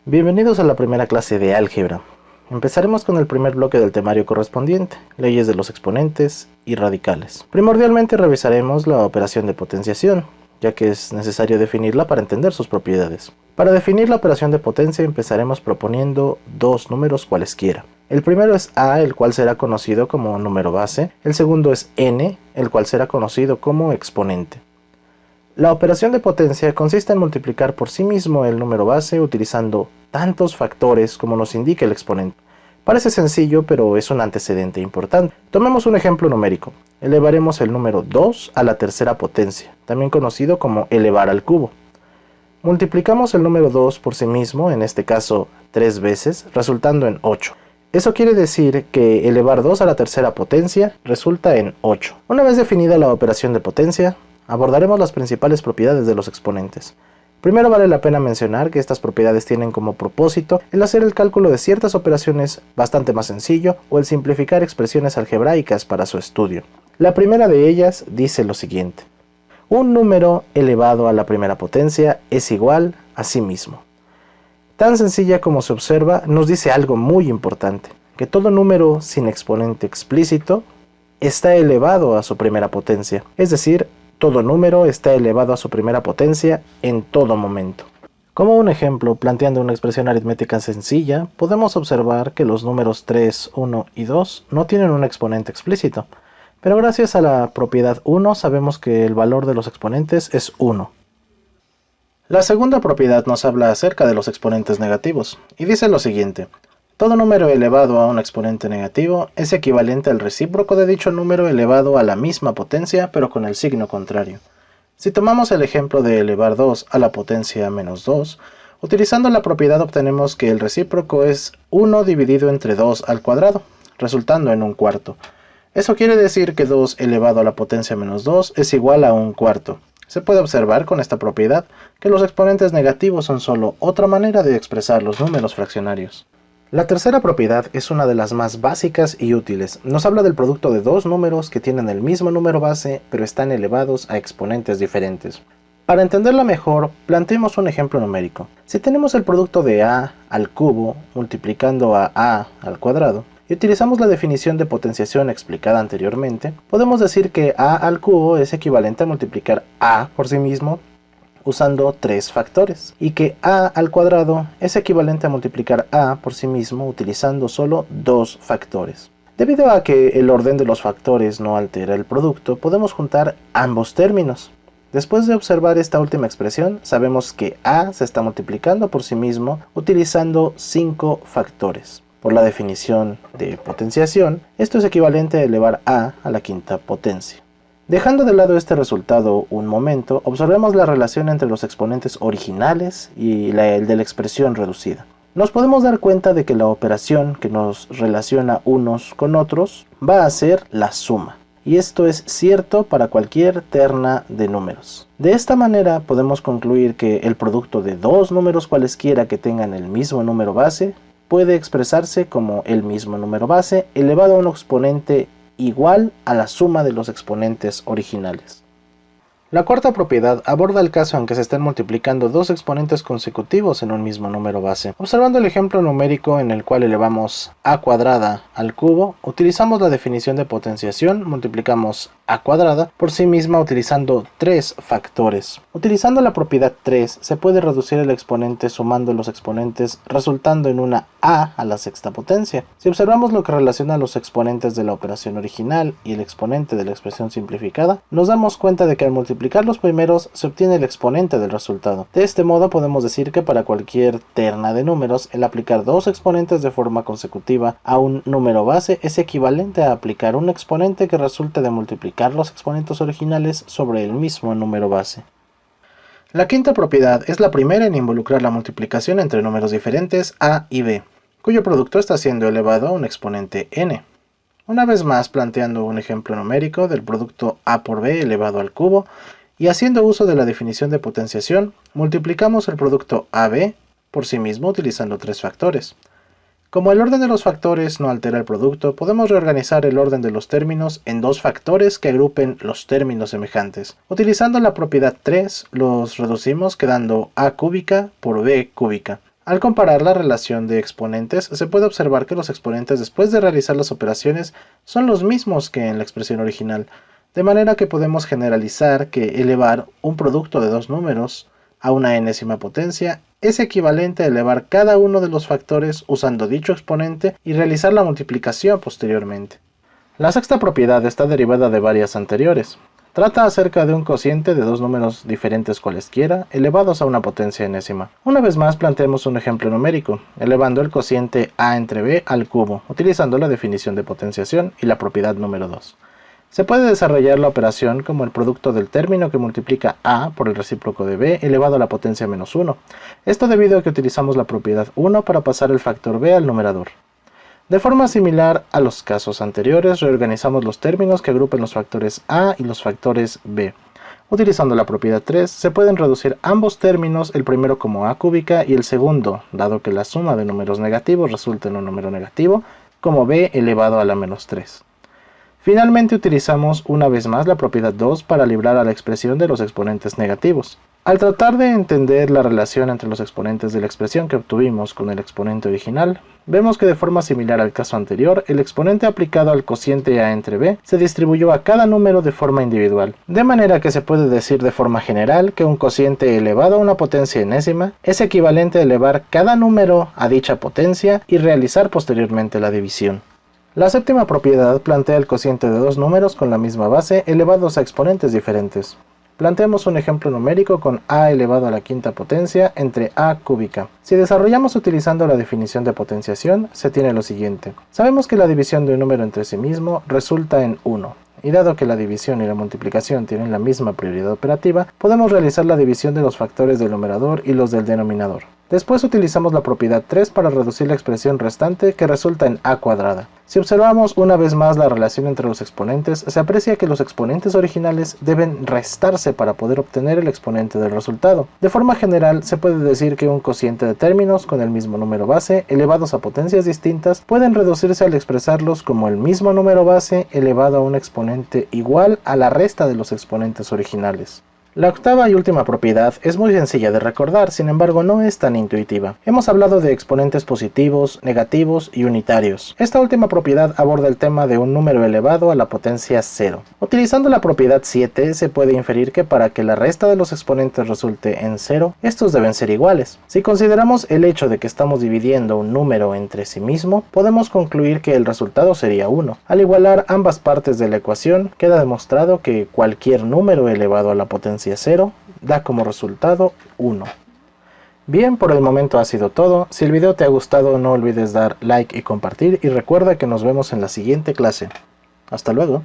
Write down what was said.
Bienvenidos a la primera clase de álgebra. Empezaremos con el primer bloque del temario correspondiente, leyes de los exponentes y radicales. Primordialmente revisaremos la operación de potenciación, ya que es necesario definirla para entender sus propiedades. Para definir la operación de potencia empezaremos proponiendo dos números cualesquiera. El primero es a, el cual será conocido como número base. El segundo es n, el cual será conocido como exponente. La operación de potencia consiste en multiplicar por sí mismo el número base utilizando tantos factores como nos indique el exponente. Parece sencillo, pero es un antecedente importante. Tomemos un ejemplo numérico. Elevaremos el número 2 a la tercera potencia, también conocido como elevar al cubo. Multiplicamos el número 2 por sí mismo, en este caso 3 veces, resultando en 8. Eso quiere decir que elevar 2 a la tercera potencia resulta en 8. Una vez definida la operación de potencia, abordaremos las principales propiedades de los exponentes. Primero vale la pena mencionar que estas propiedades tienen como propósito el hacer el cálculo de ciertas operaciones bastante más sencillo o el simplificar expresiones algebraicas para su estudio. La primera de ellas dice lo siguiente: un número elevado a la primera potencia es igual a sí mismo. Tan sencilla como se observa, nos dice algo muy importante, que todo número sin exponente explícito está elevado a su primera potencia, es decir, todo número está elevado a su primera potencia en todo momento. Como un ejemplo, planteando una expresión aritmética sencilla, podemos observar que los números 3, 1 y 2 no tienen un exponente explícito, pero gracias a la propiedad 1 sabemos que el valor de los exponentes es 1. La segunda propiedad nos habla acerca de los exponentes negativos, y dice lo siguiente: todo número elevado a un exponente negativo es equivalente al recíproco de dicho número elevado a la misma potencia, pero con el signo contrario. Si tomamos el ejemplo de elevar 2 a la potencia menos 2, utilizando la propiedad obtenemos que el recíproco es 1 dividido entre 2 al cuadrado, resultando en un cuarto. Eso quiere decir que 2 elevado a la potencia menos 2 es igual a un cuarto. Se puede observar con esta propiedad que los exponentes negativos son solo otra manera de expresar los números fraccionarios. La tercera propiedad es una de las más básicas y útiles. Nos habla del producto de dos números que tienen el mismo número base, pero están elevados a exponentes diferentes. Para entenderla mejor, planteemos un ejemplo numérico. Si tenemos el producto de a al cubo multiplicando a al cuadrado, y utilizamos la definición de potenciación explicada anteriormente, podemos decir que a al cubo es equivalente a multiplicar a por sí mismo usando 3 factores, y que a al cuadrado es equivalente a multiplicar a por sí mismo utilizando solo 2 factores. Debido a que el orden de los factores no altera el producto, podemos juntar ambos términos. Después de observar esta última expresión, sabemos que a se está multiplicando por sí mismo utilizando 5 factores. Por la definición de potenciación, esto es equivalente a elevar a la quinta potencia. Dejando de lado este resultado un momento, observemos la relación entre los exponentes originales y el de la expresión reducida. Nos podemos dar cuenta de que la operación que nos relaciona unos con otros va a ser la suma. Y esto es cierto para cualquier terna de números. De esta manera podemos concluir que el producto de dos números cualesquiera que tengan el mismo número base puede expresarse como el mismo número base elevado a un exponente igual a la suma de los exponentes originales. La cuarta propiedad aborda el caso en que se estén multiplicando dos exponentes consecutivos en un mismo número base. Observando el ejemplo numérico en el cual elevamos a cuadrada al cubo, utilizamos la definición de potenciación, multiplicamos a cuadrada por sí misma utilizando 3 factores. Utilizando la propiedad 3 se puede reducir el exponente sumando los exponentes, resultando en una a la sexta potencia. Si observamos lo que relaciona los exponentes de la operación original y el exponente de la expresión simplificada, nos damos cuenta de que al multiplicar los primeros se obtiene el exponente del resultado. De este modo podemos decir que para cualquier terna de números, el aplicar dos exponentes de forma consecutiva a un número base es equivalente a aplicar un exponente que resulte de multiplicar los exponentes originales sobre el mismo número base. La quinta propiedad es la primera en involucrar la multiplicación entre números diferentes a y b, cuyo producto está siendo elevado a un exponente n. Una vez más planteando un ejemplo numérico del producto a por b elevado al cubo, y haciendo uso de la definición de potenciación, multiplicamos el producto ab por sí mismo utilizando 3 factores. Como el orden de los factores no altera el producto, podemos reorganizar el orden de los términos en 2 factores que agrupen los términos semejantes. Utilizando la propiedad 3, los reducimos quedando a cúbica por b cúbica. Al comparar la relación de exponentes, se puede observar que los exponentes después de realizar las operaciones son los mismos que en la expresión original, de manera que podemos generalizar que elevar un producto de dos números a una enésima potencia es equivalente a elevar cada uno de los factores usando dicho exponente y realizar la multiplicación posteriormente. La sexta propiedad está derivada de varias anteriores. Trata acerca de un cociente de dos números diferentes cualesquiera, elevados a una potencia enésima. Una vez más planteemos un ejemplo numérico, elevando el cociente a entre b al cubo, utilizando la definición de potenciación y la propiedad número 2. Se puede desarrollar la operación como el producto del término que multiplica a por el recíproco de b elevado a la potencia menos 1. Esto debido a que utilizamos la propiedad 1 para pasar el factor b al numerador. De forma similar a los casos anteriores, reorganizamos los términos que agrupan los factores a y los factores b. Utilizando la propiedad 3, se pueden reducir ambos términos, el primero como a cúbica y el segundo, dado que la suma de números negativos resulta en un número negativo, como b elevado a la menos 3. Finalmente utilizamos una vez más la propiedad 2 para librar a la expresión de los exponentes negativos. Al tratar de entender la relación entre los exponentes de la expresión que obtuvimos con el exponente original, vemos que de forma similar al caso anterior, el exponente aplicado al cociente a entre b se distribuyó a cada número de forma individual, de manera que se puede decir de forma general que un cociente elevado a una potencia enésima es equivalente a elevar cada número a dicha potencia y realizar posteriormente la división. La séptima propiedad plantea el cociente de dos números con la misma base elevados a exponentes diferentes. Planteemos un ejemplo numérico con a elevado a la quinta potencia entre a cúbica. Si desarrollamos utilizando la definición de potenciación, se tiene lo siguiente. Sabemos que la división de un número entre sí mismo resulta en 1. Y dado que la división y la multiplicación tienen la misma prioridad operativa, podemos realizar la división de los factores del numerador y los del denominador. Después utilizamos la propiedad 3 para reducir la expresión restante que resulta en a cuadrada. Si observamos una vez más la relación entre los exponentes, se aprecia que los exponentes originales deben restarse para poder obtener el exponente del resultado. De forma general, se puede decir que un cociente de términos con el mismo número base elevados a potencias distintas pueden reducirse al expresarlos como el mismo número base elevado a un exponente igual a la resta de los exponentes originales. La octava y última propiedad es muy sencilla de recordar, sin embargo no es tan intuitiva. Hemos hablado de exponentes positivos, negativos y unitarios. Esta última propiedad aborda el tema de un número elevado a la potencia 0. Utilizando la propiedad 7 se puede inferir que para que la resta de los exponentes resulte en 0, estos deben ser iguales. Si consideramos el hecho de que estamos dividiendo un número entre sí mismo, podemos concluir que el resultado sería 1. Al igualar ambas partes de la ecuación, queda demostrado que cualquier número elevado a la potencia 0 da como resultado 1. Bien, por el momento ha sido todo. Si el video te ha gustado, no olvides dar like y compartir, y recuerda que nos vemos en la siguiente clase. Hasta luego.